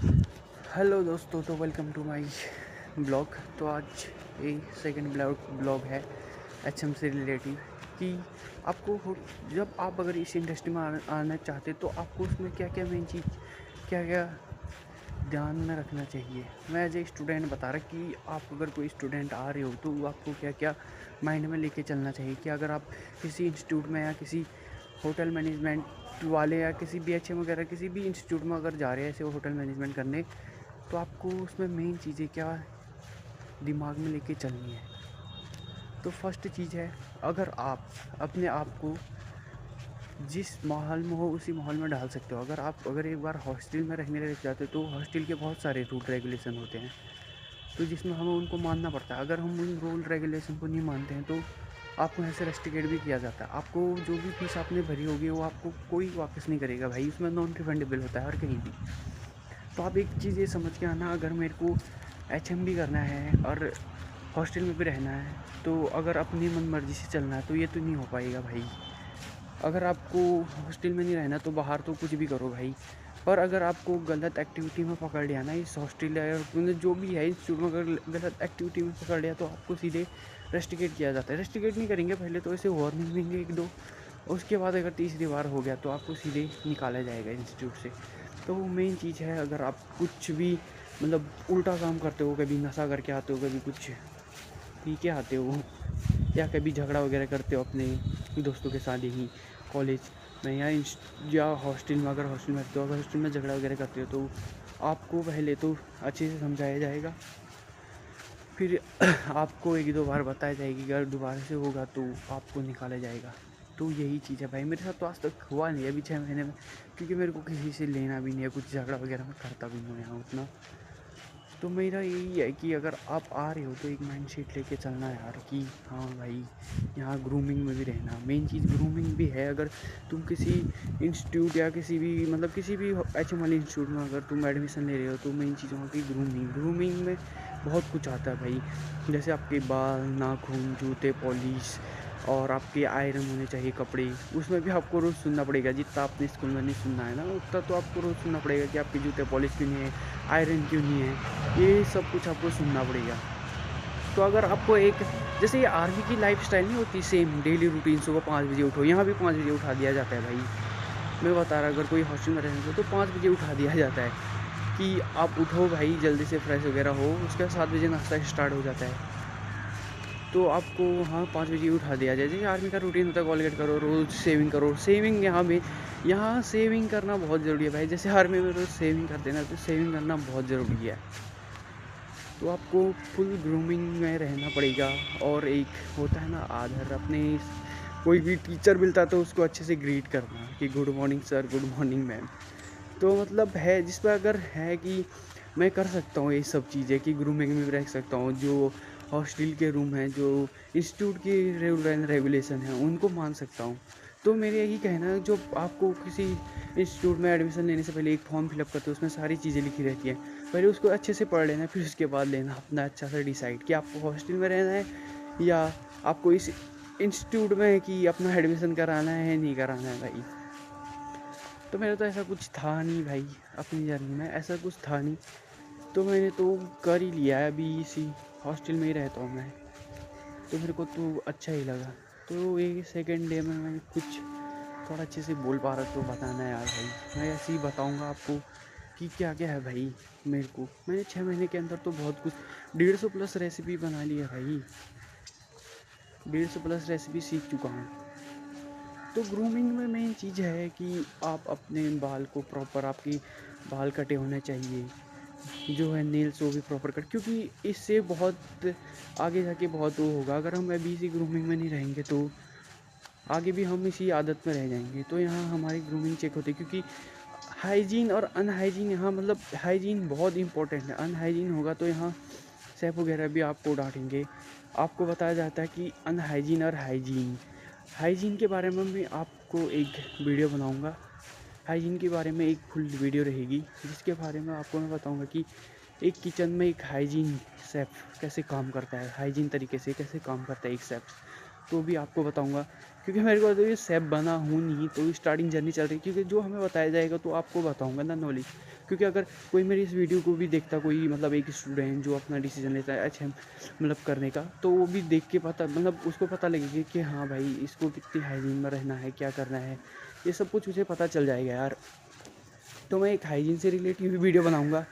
Hello दोस्तों, तो welcome to my blog. तो आज ये सेकंड ब्लॉग है एचएम से रिलेटिव कि आपको जब आप अगर इस इंडस्ट्री में आना चाहते तो आपको उसमें क्या क्या मेन चीज़ क्या क्या ध्यान में रखना चाहिए। मैं एज ए स्टूडेंट बता रहा कि आप अगर कोई स्टूडेंट आ रहे हो तो आपको क्या क्या माइंड में लेके चलना चाहिए कि अगर आप किसी इंस्टीट्यूट में या किसी होटल मैनेजमेंट वाले या किसी बीएचएम वगैरह किसी भी इंस्टीट्यूट में अगर जा रहे हैं ऐसे होटल मैनेजमेंट करने, तो आपको उसमें मेन चीज़ें क्या दिमाग में लेके चलनी है। तो फर्स्ट चीज़ है, अगर आप अपने आप को जिस माहौल में हो उसी माहौल में डाल सकते हो। अगर एक बार हॉस्टल में रहने लग जाते हो तो हॉस्टल के बहुत सारे रूल रेगुलेशन होते हैं, तो जिसमें हमें उनको मानना पड़ता है। अगर हम उन रूल रेगुलेशन को नहीं मानते हैं तो आपको यहाँ से रेस्ट्रिकेट भी किया जाता है। आपको जो भी फीस आपने भरी होगी वो आपको कोई वापस नहीं करेगा भाई, उसमें नॉन रिफंडेबल होता है हर कहीं भी। तो आप एक चीज़ ये समझ के आना, अगर मेरे को एचएम भी करना है और हॉस्टल में भी रहना है तो अगर अपनी मन मर्जी से चलना है तो ये तो नहीं हो पाएगा भाई। अगर आपको हॉस्टल में नहीं रहना तो बाहर तो कुछ भी करो भाई, पर अगर आपको गलत एक्टिविटी में पकड़ लिया ना इस हॉस्टल या मतलब जो भी है इंस्टीट्यूट में, अगर गलत एक्टिविटी में पकड़ लिया तो आपको सीधे रेस्ट्रिकेट किया जाता है। रेस्ट्रिकेट नहीं करेंगे, पहले तो ऐसे वार्निंग देंगे एक दो, उसके बाद अगर तीसरी बार हो गया तो आपको सीधे निकाला जाएगा इंस्टीट्यूट से। तो वो मेन चीज़ है, अगर आप कुछ भी मतलब उल्टा काम करते हो, कभी नशा करके आते हो, कभी कुछ पी के आते हो, या कभी झगड़ा वगैरह करते हो अपने दोस्तों के साथ ही कॉलेज में या हॉस्टल में, अगर हॉस्टल में रहते हो, अगर हॉस्टल में झगड़ा वगैरह करते हो तो आपको पहले तो अच्छे से समझाया जाएगा, फिर आपको एक दो बार बताया जाएगी, अगर दोबारा से होगा तो आपको निकाला जाएगा। तो यही चीज़ है भाई, मेरे साथ तो आज तक हुआ नहीं अभी 6 महीने में, क्योंकि मेरे को किसी से लेना भी नहीं है, कुछ झगड़ा वगैरह मैं करता भी नहीं हूँ यहाँ उतना। तो मेरा यही है कि अगर आप आ रहे हो तो एक माइंड सेट लेके चलना है यार कि हाँ भाई यहाँ ग्रूमिंग में भी रहना। मेन चीज़ ग्रूमिंग भी है। अगर तुम किसी इंस्टीट्यूट या किसी भी मतलब किसी भी एच एम वाले इंस्टीट्यूट में अगर तुम एडमिशन ले रहे हो तो मेन चीज़ वहाँ की ग्रूमिंग में बहुत कुछ आता है भाई। जैसे आपके बाल, नाखून, जूते पॉलिश और आपके आयरन होने चाहिए कपड़े। उसमें भी आपको रोज़ सुनना पड़ेगा, जितना आपने स्कूल में नहीं सुनना है ना उतना तो आपको रोज़ सुनना पड़ेगा कि आपके जूते पॉलिश क्यों नहीं है, आयरन क्यों नहीं है, ये सब कुछ आपको सुनना पड़ेगा। तो अगर आपको एक जैसे ये आर्मी की लाइफ स्टाइल नहीं होती सेम डेली रूटीन, सुबह 5 बजे उठो, यहाँ भी 5 बजे उठा दिया जाता है भाई। मैं बता रहा, अगर कोई हॉस्टल में रहने तो 5 बजे उठा दिया जाता है कि आप उठो भाई, जल्दी से फ्रेश वगैरह हो, उसके बाद 7 बजे नाश्ता स्टार्ट हो जाता है। तो आपको हाँ 5 बजे उठा दिया जाए। जैसे आर्मी का रूटीन होता है, कॉलगेट करो, रोज़ सेविंग करो। सेविंग यहाँ सेविंग करना बहुत ज़रूरी है भाई। जैसे आर्मी में रोज़ सेविंग करते हैं ना, तो सेविंग करना बहुत ज़रूरी है। तो आपको फुल ग्रूमिंग में रहना पड़ेगा। और एक होता है ना आदर, अपने कोई भी टीचर मिलता है तो उसको अच्छे से ग्रीट करना कि good morning sir, good morning ma'am. तो मतलब है जिस पर अगर है कि मैं कर सकता हूँ ये सब चीज़ें कि ग्रूमिंग में भी रह सकता हूँ, जो हॉस्टल के रूम हैं, जो इंस्टीट्यूट की रूल एंड रेगुलेशन है उनको मान सकता हूँ। तो मेरे यही कहना है, जो आपको किसी इंस्टीट्यूट में एडमिशन लेने से पहले एक फॉर्म फिलअप करते हो, उसमें सारी चीज़ें लिखी रहती हैं, पहले उसको अच्छे से पढ़ लेना, फिर उसके बाद लेना अपना अच्छा सा डिसाइड कि आपको हॉस्टल में रहना है या आपको इस इंस्टीट्यूट में कि अपना एडमिशन कराना है नहीं कराना है भाई। तो मेरा तो ऐसा कुछ था नहीं भाई, अपनी जर्नी में ऐसा कुछ था नहीं, तो मैंने तो कर ही लिया है। अभी इसी हॉस्टल में ही रहता हूँ मैं, तो मेरे को तो अच्छा ही लगा। तो ये सेकेंड डे में मैं कुछ थोड़ा अच्छे से बोल पा रहा तो बताना है यार भाई। मैं ऐसे ही बताऊँगा आपको कि क्या क्या है भाई। मेरे को मैंने 6 महीने के अंदर तो बहुत कुछ 150 प्लस रेसिपी बना ली है भाई, 150 प्लस रेसिपी सीख चुका हूँ। तो ग्रूमिंग में मेन चीज़ है कि आप अपने बाल को प्रॉपर, आपकी बाल कटे होने चाहिए, जो है नेल्स वो भी प्रॉपर कट, क्योंकि इससे बहुत आगे जाके बहुत वो होगा। अगर हम अभी इसी ग्रूमिंग में नहीं रहेंगे तो आगे भी हम इसी आदत में रह जाएंगे। तो यहाँ हमारी ग्रूमिंग चेक होती है, क्योंकि हाइजीन और अनहाइजीन यहाँ मतलब हाइजीन बहुत इंपॉर्टेंट है। अनहाइजीन होगा तो यहाँ शेफ़ वगैरह भी आपको डांटेंगे। आपको बताया जाता है कि अनहाइजीन और हाइजीन, हाइजीन के बारे में मैं आपको एक वीडियो बनाऊंगा। हाइजीन के बारे में एक फुल वीडियो रहेगी जिसके बारे में आपको मैं बताऊंगा कि एक किचन में एक हाइजीन शेफ़ कैसे काम करता है, हाइजीन तरीके से कैसे काम करता है एक शेफ़। तो भी आपको बताऊंगा, क्योंकि मेरे को तो ये सेफ बना हूँ नहीं, तो स्टार्टिंग जर्नी चल रही है, क्योंकि जो हमें बताया जाएगा तो आपको बताऊंगा ना नॉलेज। क्योंकि अगर कोई मेरी इस वीडियो को भी देखता, कोई मतलब एक स्टूडेंट जो अपना डिसीजन लेता है अच्छा मतलब करने का, तो वो भी देख के पता मतलब उसको पता लगेगा कि हाँ भाई इसको कितनी हाइजीन में रहना है, क्या करना है, ये सब कुछ उसे पता चल जाएगा यार। तो मैं एक हाइजीन से रिलेटेड भी वीडियो बनाऊँगा,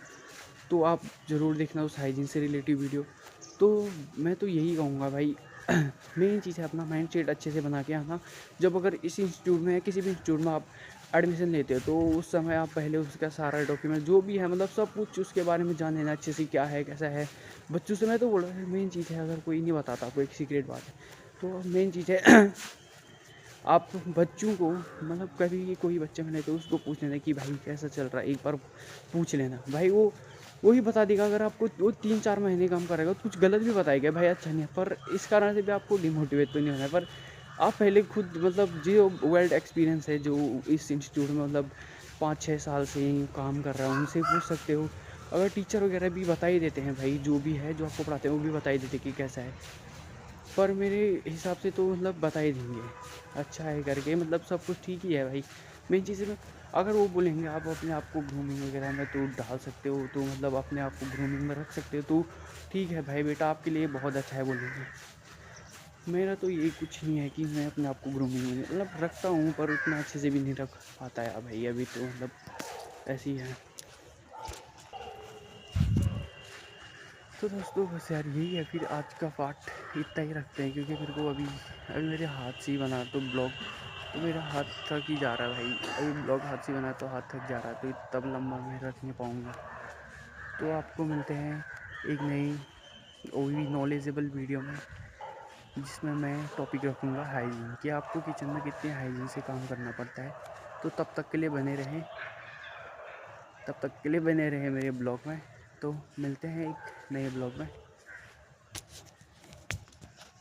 तो आप ज़रूर देखना उस हाइजीन से रिलेटिव वीडियो। तो मैं तो यही कहूँगा भाई, मेन चीज़ है अपना माइंड सेट अच्छे से बना के आना। जब अगर इस इंस्टीट्यूट में किसी भी इंस्टीट्यूट में आप एडमिशन लेते हो, तो उस समय आप पहले उसका सारा डॉक्यूमेंट जो भी है मतलब सब कुछ उसके बारे में जान लेना अच्छे से, क्या है कैसा है। बच्चों से मैं तो बोल रहा हूँ मेन चीज़ है, अगर कोई नहीं बताता आपको, एक सीक्रेट बात है, तो मेन चीज़ है आप बच्चों को मतलब कभी कोई बच्चा मिले तो उसको पूछ लेना कि भाई कैसा चल रहा है, एक बार पूछ लेना भाई, वो ही बता देगा। अगर आपको वो 3-4 महीने काम करेगा तो कुछ गलत भी बताएगा भाई, अच्छा नहीं है, पर इस कारण से भी आपको डिमोटिवेट तो नहीं होना है। पर आप पहले खुद मतलब जो वर्ल्ड एक्सपीरियंस है, जो इस इंस्टीट्यूट में मतलब 5-6 साल से काम कर रहा है, उनसे पूछ सकते हो। अगर टीचर वगैरह भी बता ही देते हैं भाई, जो भी है जो आपको पढ़ाते हैं वो भी बता ही देते कि कैसा है, पर मेरे हिसाब से तो मतलब बता ही देंगे अच्छा है करके, मतलब सब कुछ ठीक ही है भाई। मेन चीज़ में अगर वो बोलेंगे आप अपने आप को ग्रूमिंग वगैरह में तो डाल सकते हो, तो मतलब अपने आप को ग्रूमिंग में रख सकते हो, तो ठीक है भाई बेटा, आपके लिए बहुत अच्छा है बोलेंगे। मेरा तो ये कुछ नहीं है कि मैं अपने आप को ग्रूमिंग में मतलब रखता हूँ, पर उतना अच्छे से भी नहीं रख पाता यार भाई, अभी तो मतलब ऐसे ही है। तो दोस्तों बस यार यही है, फिर आज का पार्ट इतना ही रखते हैं, क्योंकि मेरे को अभी अभी मेरे हाथ से ही बना तो ब्लॉग, तो मेरा हाथ थक ही जा रहा है भाई, अभी ब्लॉग हाथ से बना तो हाथ थक जा रहा है, तो तब लंबा मैं रख नहीं पाऊँगा। तो आपको मिलते हैं एक नई और भी नॉलेजेबल वीडियो में, जिसमें मैं टॉपिक रखूँगा हाइजीन, कि आपको किचन में कितने हाइजीन से काम करना पड़ता है। तो तब तक के लिए बने रहें मेरे ब्लॉग में। तो मिलते हैं एक नए ब्लॉग में।